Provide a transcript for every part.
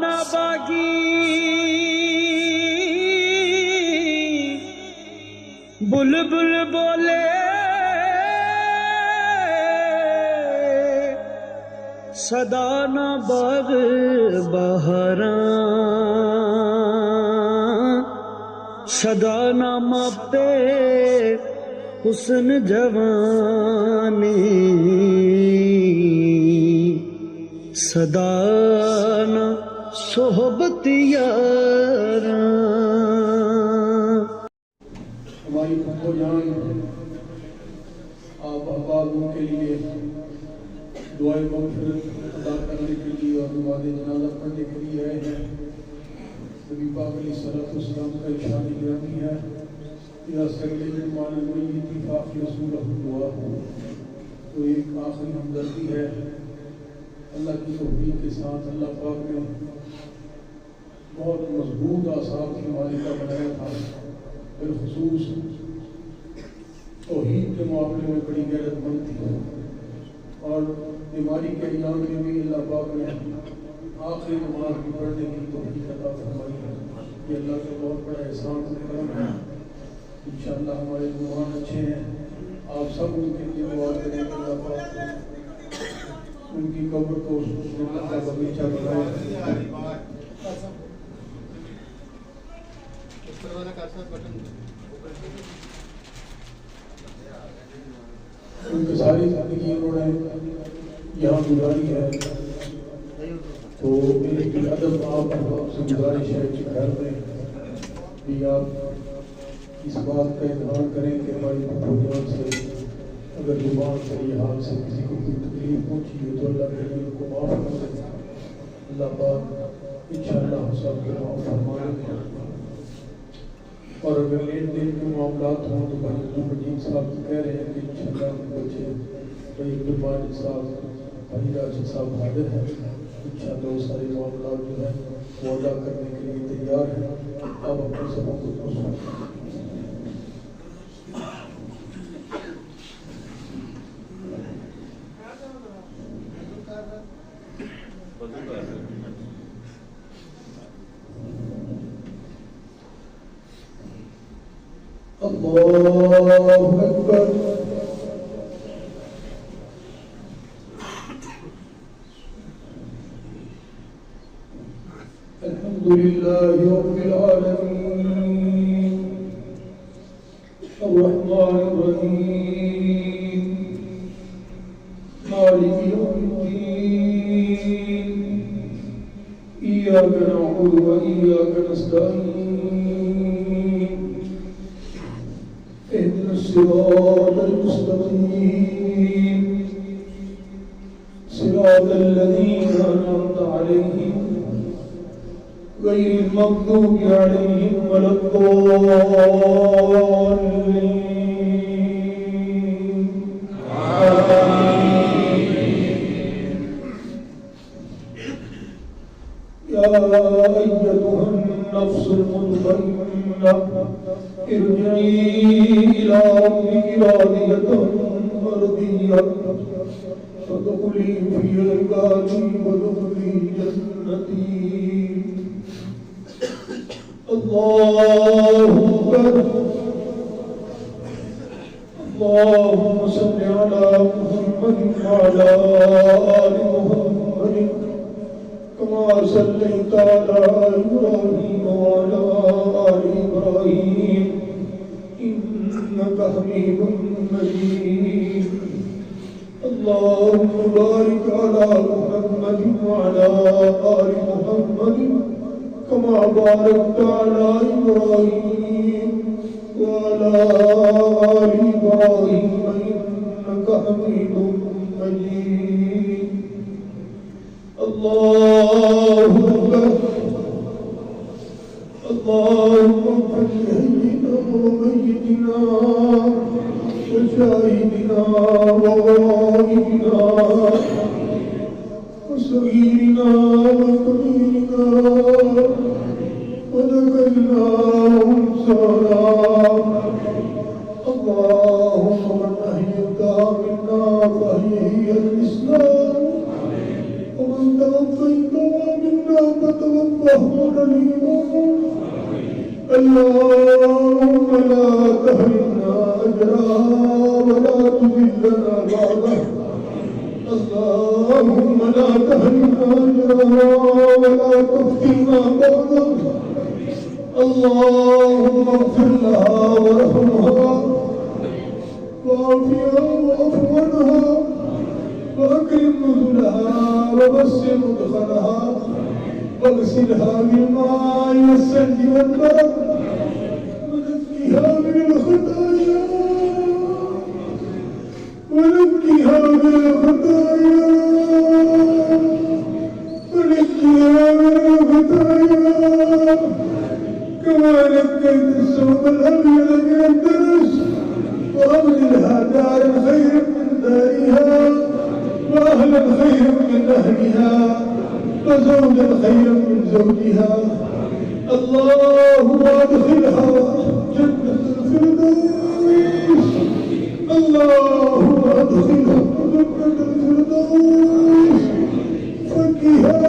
न बागी बुलबुल बोले सदा न बाग बहारा सदा न मापे हुस्न जवानी सदा न सोहबत यारा। हमारी अब्बो जान आप अहबाबों के लिए दुआए मग़फ़िरत अदा करने के लिए और नमाज़ जनाज़ा पढ़ने के लिए आए हैं। नबी पाक अलैहिस्सलाम का इरशाद गिरामी है या सल्लल्लाहु अलैहि तो एक आखिरी हमदर्दी है। अल्लाह की तौफीक के साथ अल्लाह पाक ने बहुत मजबूत आसार की मालिका बनाया था। बिलखुसूस तौहीद के मामले में बड़ी गैरतमंद थी और बीमारी के इलाज में भी अल्लाह पाक ने आखिरी नमाज भी पढ़ने की तौफीक अता फरमाई है। ये अल्लाह का बहुत बड़ा एहसान करम है। इंशाअल्लाह हमारे मेहमान अच्छे हैं, आप सब उनके लिए दुआ करें कि अल्लाह पाक उनकी कब्र को जन्नत का बगीचा बनाए। उनकी सारी जिंदगी उन्होंने यहाँ गुजारी है, तो मेरी अदब आपसे गुजारिश है कि घर में भी आप इस बात का इजहार करें कि हमारी बुजुर्गों से अगर जुबान से ये हाल से किसी को कोई तकलीफ पहुँची है तो अल्लाह के लिए उनको माफ़ कर दें। अल्लाह पाक इंशाअल्लाह हम सब के माफ़ फरमाएंगे। और अगर लेन देन के मामलात हों तो भाई अब्दुल मजीद साहब कह रहे हैं कि इंशाअल्लाह उनके बच्चे भाई अब्दुल माजिद साहब भाई राशिद साहब हाजिर हैं। इंशाअल्लाह वो सारे मामलात जो है वो अदा करने के लिए तैयार हैं। अब अपने सबों को अल्लाहु अकबर। अल्हम्दुलिल्लाहि रब्बिल आलमीन अर्रहमानिर रहीम मालिकि यौमिद्दीन इय्याका नअबुदु व इय्याका नस्तईन الصراط المستقيم صراط الذين أنعمت عليهم غير المغضوب عليهم ولا الضالين آمين يا أيتها النفس المطمئنة ارجعي إلى ربك راضية مرضية فادخلي في عبادي وادخلي جنتي الله أكبر اللهم صل على محمد وعلى آل محمد كما صليت على إبراهيم وعلى آل إبراهيم إنك حميد مجيد اللهم بارك على محمد وعلى آل محمد كما باركت على إبراهيم وعلى آل إبراهيم إنك حميد مجيد الله أكبر اللهم اغفر لحينا وميتنا وشاهدنا وغائبنا وصغيرنا وكبيرنا وذكرنا وانثانا اللهم من أحييتها منا فهي الإسلام ومن توفيتها منا فتوفنا الله عليم. اللهم لا تهلنا أجرها ولا تذلنا بعدها. اللهم لا تهلنا أجرها ولا تفتنا بعدها. اللهم اغفر لها وارحمها وعافها واعف عنها واكرم نزلها ووسع مدخلها واغسلها بالماء والثلج والبرد ونقها من الخطايا ونقها من الخطايا ونقها من الخطايا كما نقيت الثوب الابيض من الدنس وابدلها دار خير من دارها واهلا خيرا من اهلها وزوجا خيرا من زوجها. اللهم ادخلها جنة الفردوس. اللهم ادخلها جنة الفردوس. فكها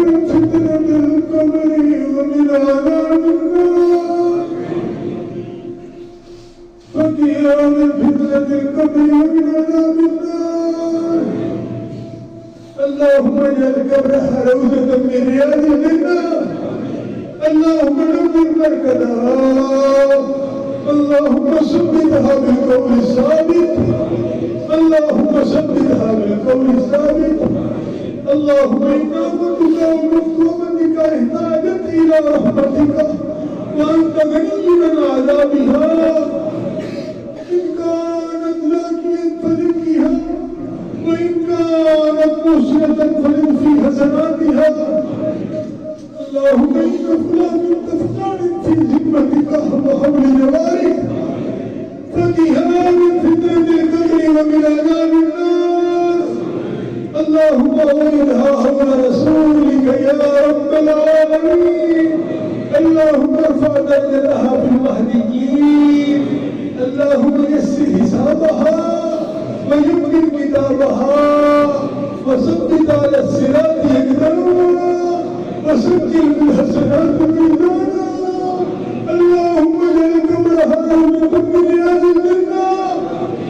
من فتنة القبر ومن عذاب النار. فكها من فتنة القبر ومن عذاب النار. اللهم اجعل قبرها روضة من رياض الجنة. اللهم نور مركزها. اللهم ثبتها بالقول الثابت. اللهم ثبتها بالقول الثابت. اللهم انا عبدك ومظلومتك احتاجت الى رحمتك وانت غني عن عذابها. ان كانت لاقيا فلقها وإن كانت مسرة فلن في حسناتها. اللهم إن فلان تفقان في ذمتك وحول جوارك فقها من فتنة القبر ومن عذاب النار. اللهم أولها حول رسولك يا رب العالمين. اللهم ارفع درجتها في المهديين. اللهم يسر حسابها ويمكن كتابها وثبت على الصراط يقدمها وسجل بالحسنات ميزانا. اللهم اجعل قبرها روضة من رياض الجنة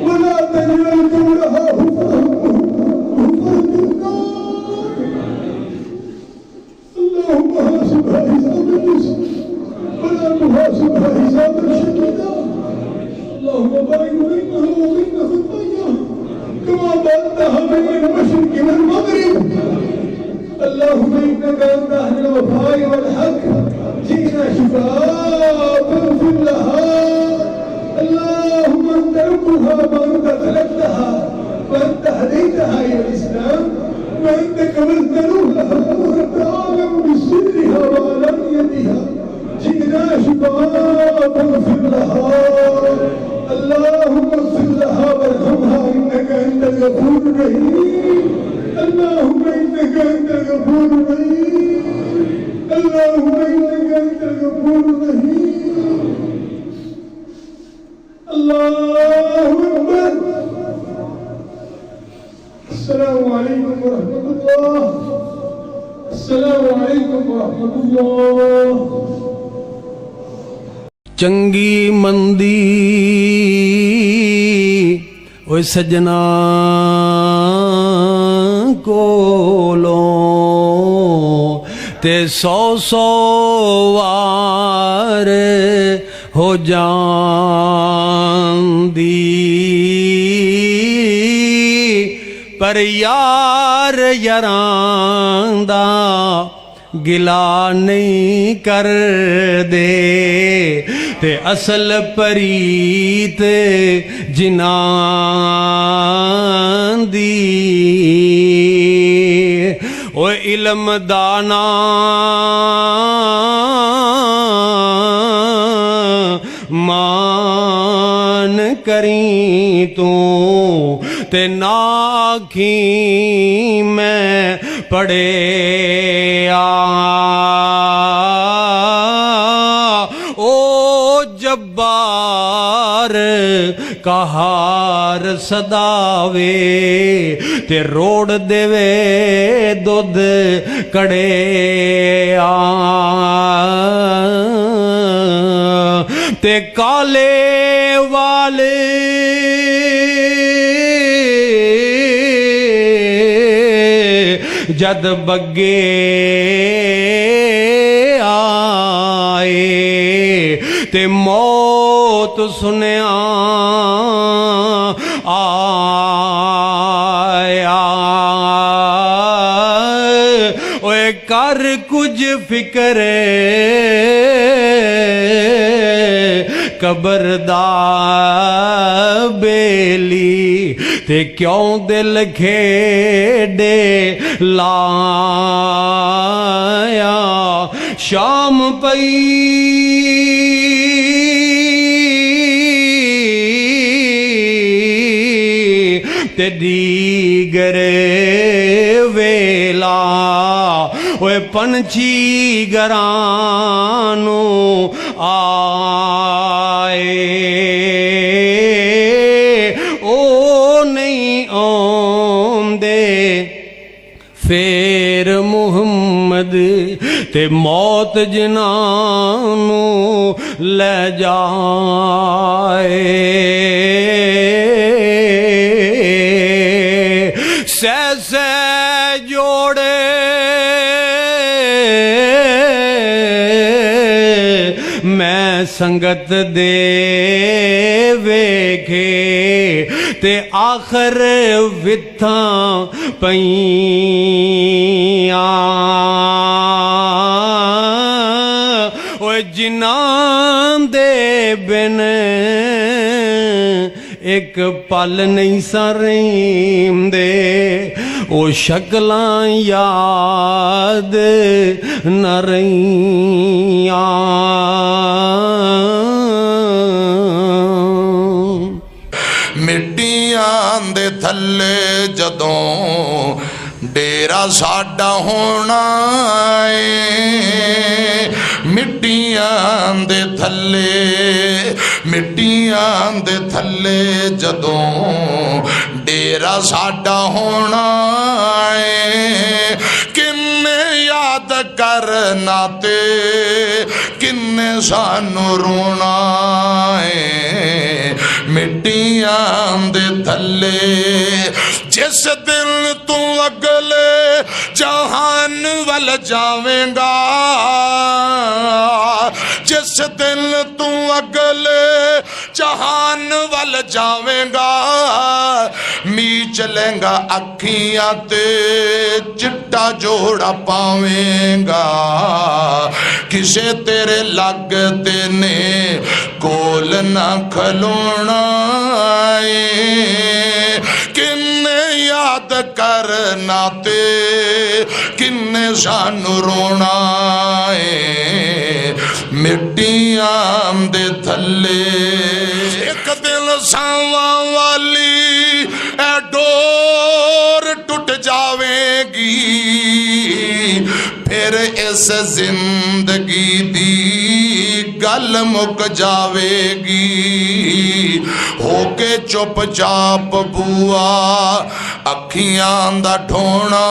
ولا تجعل قبرها حفرة النار. اللهم حاسبها حسابا يسيرا ولا تحاسبها حسابا شديدا. اللهم بارك بينها وبين خطاياها كما باركتها بين المشرق والمغرب. اللهم انك انت اهل الوفاء والحق جئنا شفاء فاغفر لها. اللهم انت ربها وانت خلقتها وانت هديتها الى الاسلام وانت كملت روحها وانت اعلم بسرها وعلانيتها. جئنا شفاء فاغفر لها. اللهم اغفر لها وارحمها انك انت الغفور الرحيم. اللهم انك انت الغفور الرحيم. اللهم انك انت الغفور الرحيم. الله اكبر. السلام عليكم ورحمة الله. السلام عليكم ورحمة الله. ਚੰਗੀ ਮੰਦੀ ਓਏ ਸਜਣਾ ਕੋਲੋਂ ਤੇ 100 ਵਾਰ ਹੋ ਜਾਂਦੀ ਪਰ ਯਾਰ ਯਾਰਾਂ ਦਾ ਗਿਲਾ ਨਹੀਂ ਕਰਦੇ ਤੇ ਅਸਲ ਪਰੀਤ ਜਿਨ੍ਹਾਂ ਦੀ ਓਏ ਇਲਮ ਦਾਨਾ ਮਾਨ ਕਰੀ ਤੂੰ ਤੇ ਨਾ ਆਖੀ ਮੈਂ ਪੜਿਆ ओ जब्बार कहार सदावे ते रोड़ देवे दुध कड़े ते काले वाले जद बग्गे आए ते मौत सुनिया आया ओए कर कुछ फिक्र कबर दा बेली ते क्यों दिल खेडे लाया शाम पई ते दीगरे वेला ओए पंछी गरानू आए ओ नहीं आंदे फेर मुहम्मद ते मौत जिनानू ले जाए सै जोड़े मैं संगत दे वेखे ते आखर विथा पईयां ओए जिन्हां दे बिन एक पल नहीं सरेंदे ओ शक्लां याद न रहियां मिट्टियां दे थल्ले जदों डेरा साडा होना है मिट्टियां दे थल्ले जदों डेरा साडा होना है किन्ने याद करना ते किन्ने सानू रोना है मिट्टियां दे थल्ले जिस दिन तू अगले जहान वल जावेंगा जिस दिन तू अगले जहान वल जावेंगा मी चलेगा अखियां ते चिट्टा जोड़ा पावेंगा किसे तेरे लगते ने कोल ना खलोना किन्ने याद करना ते किन्ने सानू रोना मिट्टियां दे थल्ले एक दिल सावा वाली ए डोर टूट जावेगी फिर इस जिंदगी दी गल मुक जावेगी होके चुपचाप बुआ अखियां दा ढोना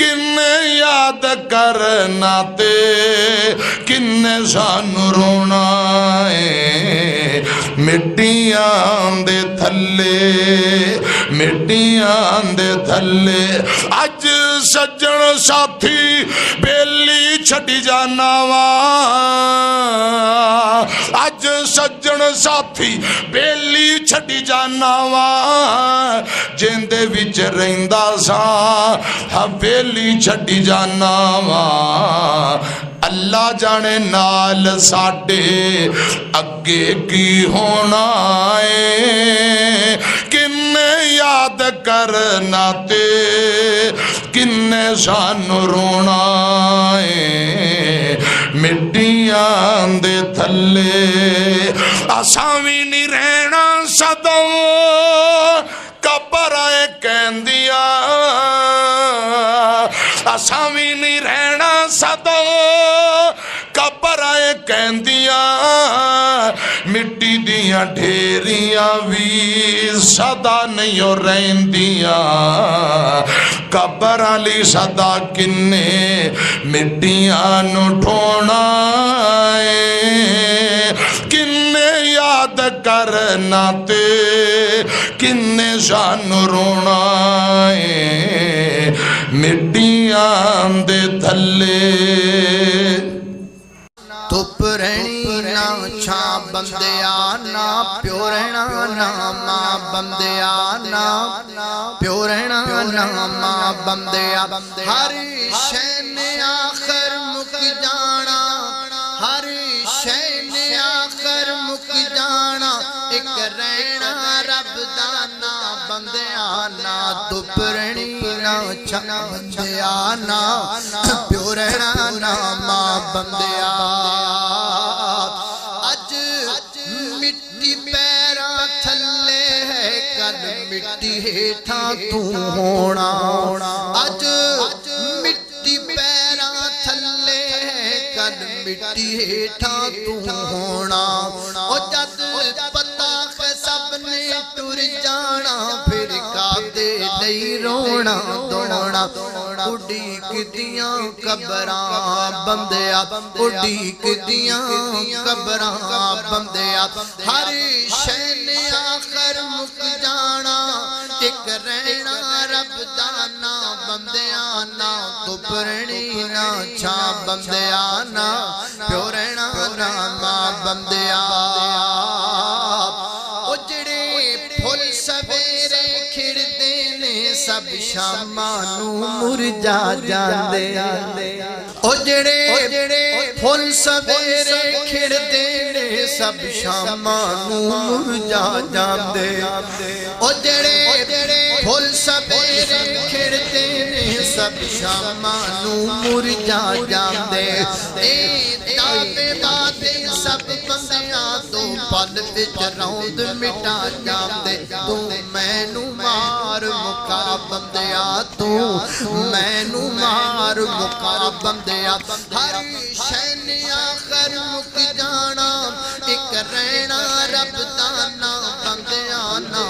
किन्ने याद करना ते किन्ने सानू रोना मिट्टियां दे थल्ले अज सज्जन साथी बेली छड़ी जाना वा अज सज्जन साथी बेली छड़ी जाना वा जिंदे विच रहिंदा सा हवेली छड़ी जाना वा अल्लाह जाने नाल साडे अगे की होना है किन्ने याद करना ते किन्ने सानू रोना है मिट्टियां दे थल्ले असां भी नहीं रहना सदा कबर आए कहंदिया असां भी नहीं रहना सदा कबर आए कहंदिया मिट्टी दियां ढेरियां भी सदा नहीं रहिंदियां कबर आली सदा किन्ने मिट्टियां नु ढोना किन्ने याद करना ते किन्ने सानू रोना मिट्टियां दे थल्ले धुप रहनी ना छा बंदिया ना प्यो रहना ना मां बंदिया ना प्यो रहना ना मां बंदिया हर शै ने आखिर मुक जाना हर शै ने आखिर मुक जाना एक रहना रब दा ना बंदिया ना धुप रहनी ना छा बंदिया ना प्यो रहना ना मां बंदिया मिट्टी हेठा तू होना अज मिट्टी पैरा थल्ले कद मिट्टी हेठा तू होना ओ जद पता है सबने टुर जाना फिर कादे नहीं रोना दौड़ना उड़ीक दियां कबरां बंदिया उड़ीक दियां कबरां बंदिया हर शै ने आखिर मुक जाना एक रहना रब दा ना बंदिया ना धुप रहनी ना छा बंदिया ना प्यो रहना ना मां बंदिया ओ जेड़े फुल सवेरे खिड़दे ने सब शामां नू मुरझा जांदे ओ जेड़े फुल सवेरे खिड़दे ने सब शामां नू मुरझा जांदे ओ जेड़े फुल सवेरे खिड़दे ने सब शामां नू मुरझा जांदे ए दावे बाते सब बंदियां तो पल विच रौंद मिटा जांदे तू मैनू मार मुका बंदिया तू मैनू मार मुका बंदिया हर शै ने आखिर मुक जाना एक रहना रब दा ना बंदिया ना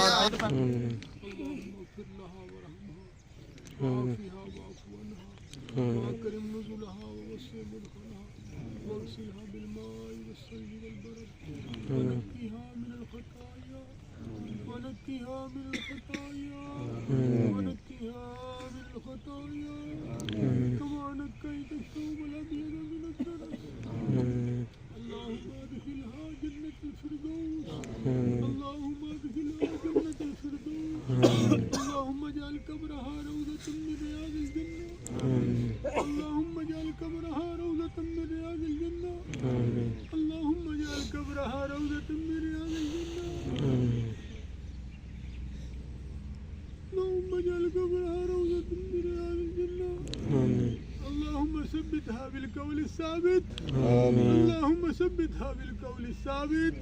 ثبتها بالقول الثابت اللهم ثبتها بالقول الثابت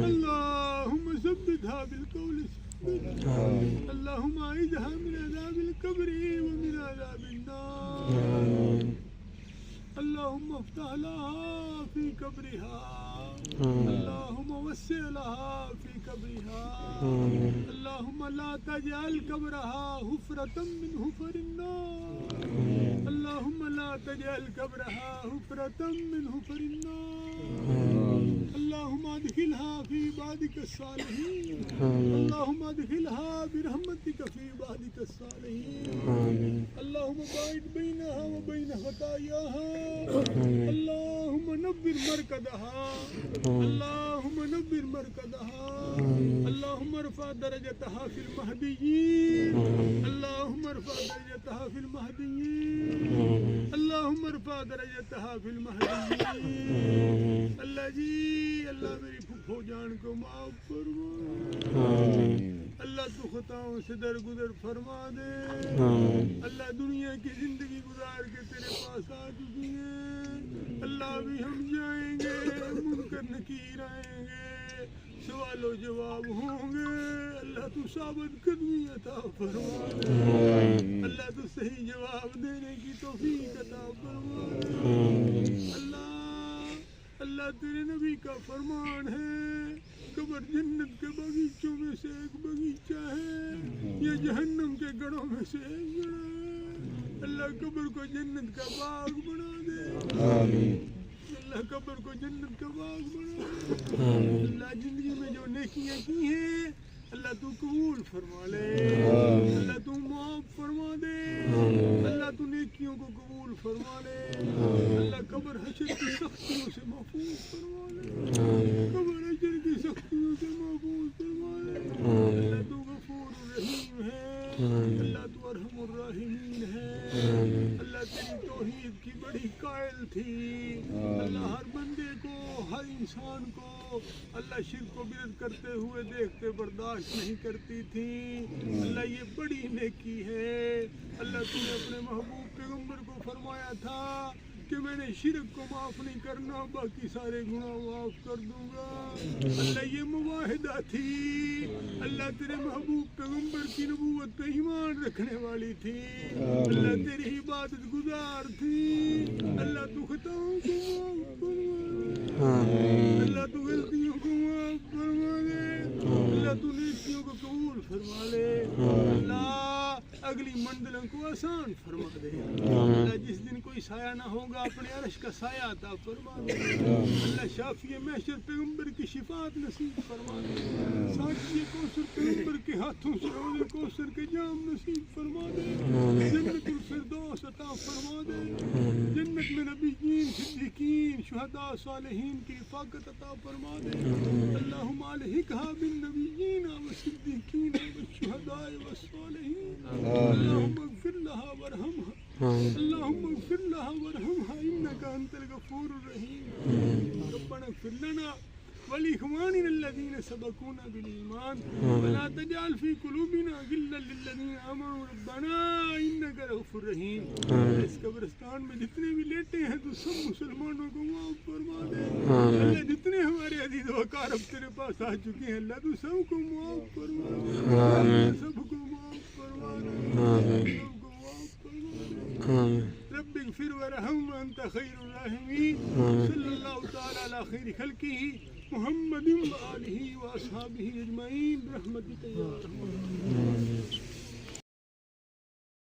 اللهم ثبتها بالقول الثابت اللهم أعيذها من عذاب القبر ومن عذاب النار اللهم افتح لها في قبرها اللهم وسع لها في قبرها اللهم لا تجعل قبرها حفرة من حفر النار اللهم لا تجعل قبرها حفرة من حفر النار اللهم ادخلها في عبادك الصالحين اللهم ادخلها برحمتك في عبادك الصالحين اللهم باعد بينها وبين خطاياها اللهم نبر مركزها اللهم نبر مركزها اللهم ارفع درجتها في المهديين اللهم ارفع درجتها في المهديين اللهم ارفع درجتها في المهديين अल्लाह जी अल्लाह मेरी फूफो जान को माफ फरमा अल्लाह तू खताओं से दरगुजर फरमा दे अल्लाह दुनिया की जिंदगी गुजार के तेरे पास आ चुकी है अल्लाह भी हम जाएंगे मुनकर नकीर आएंगे सवालों जवाब होंगे अल्लाह तू साबित कदमी अता फरमा दे अल्लाह तू सही जवाब देने की तौफीक अता फरमा दे अल्लाह तेरे नबी का फरमान है कब्र जन्नत के बगीचों में से एक बगीचा है या जहन्नम के गढ़ों में से एक गढ़ है अल्लाह कब्र को जन्नत का बाग बना दे अल्लाह कब्र को जन्नत का बाग बना दे। अल्लाह जिंदगी में जो नेकियां की हैं अल्लाह तू कबूल फरमा ले। अल्लाह तू माफ फरमा दे। अल्लाह तू नेकियों को कबूल फरमा ले। अल्लाह कब्र हशर की सख्तियों से महफूज फरमा ले। कब्र हशर की सख्तियों से महफूज फरमा ले। अल्लाह तू गफूर रहीम है। अल्लाह तू अरहमुर राहिमीन है। अल्लाह तेरी तौहीद की बड़ी कायल थी। अल्लाह हर बंदे को हर इंसान को अल्लाह शिर्क को बिरद करते हुए देखते बर्दाश्त नहीं करती थी। अल्लाह ये बड़ी नेकी है। अल्लाह तूने अपने महबूब पैगंबर को फरमाया था कि मैंने शिर्क को माफ़ नहीं करना, बाकी सारे गुनाह माफ़ कर दूंगा। अल्लाह ये मुवाहिदा थी। अल्लाह तेरे महबूब पैगंबर की नबूवत पे ईमान रखने वाली थी। अल्लाह तेरी इबादत गुजार थी। अल्लाह तू खताओं को माफ़ फरमा दे। अल्लाह तू गलतियों को माफ़ फरमा दे। अल्लाह तू नेकियों को कबूल फरमा ले। अल्लाह अगली मंजिलों को आसान फरमा दे। अल्लाह जिस दिन कोई साया ना होगा अपने अर्श का साया अता फरमा दे। अल्लाह शाफी महशर पैगंबर की शिफात नसीब फरमा दे। साकी कौसर पैगंबर के हाथों से रोज़े कौसर के जाम नसीब फरमा दे। जन्नतुल फिरदौस अता फरमा दे। जन्नत में नबीयीन सिद्दीकीन शुहदा सालिहीन की रिफ़ाक़त अता फरमा दे। अल्लाहुम्मा अलहिक़हा बिन नबीयीन व सिद्दीकीन व शुहदा व सालिहीन। अल्लाहुम्मा इग़फिर लहा वरहमहा। अल्लाहुम्मा इग़फिर लहा वरहमहा इन्नका अंतल गफूरुर रहीम। रब्बना इग़फिर लना वलिइख़वानिना अल्लज़ीना सबक़ूना बिल ईमान वला तजअल फ़ी क़ुलूबिना गिल्लन लिल्लज़ीना आमनू रब्बना इन्नका रऊफ़ुर रहीम। इस कब्रिस्तान में जितने भी लेटे हैं तो सब मुसलमानों को माफ़ फरमा दे। अल्लाह जितने हमारे अज़ीज़ वक़ार अब तेरे पास आ चुके हैं अल्लाह तू सबको माफ़ फरमा दे। सबको माफ़ फरमा दे। सबको माफ़ फरमा दे। रब्बि इग़फिर वरहम अंत खैरुर राहिमीन। सल्लल्लाहु तआला अला खैरि खल्क़िही मुहम्मदिन व आलिही व अस्हाबिही अजमईन रहमतिक या रहमान।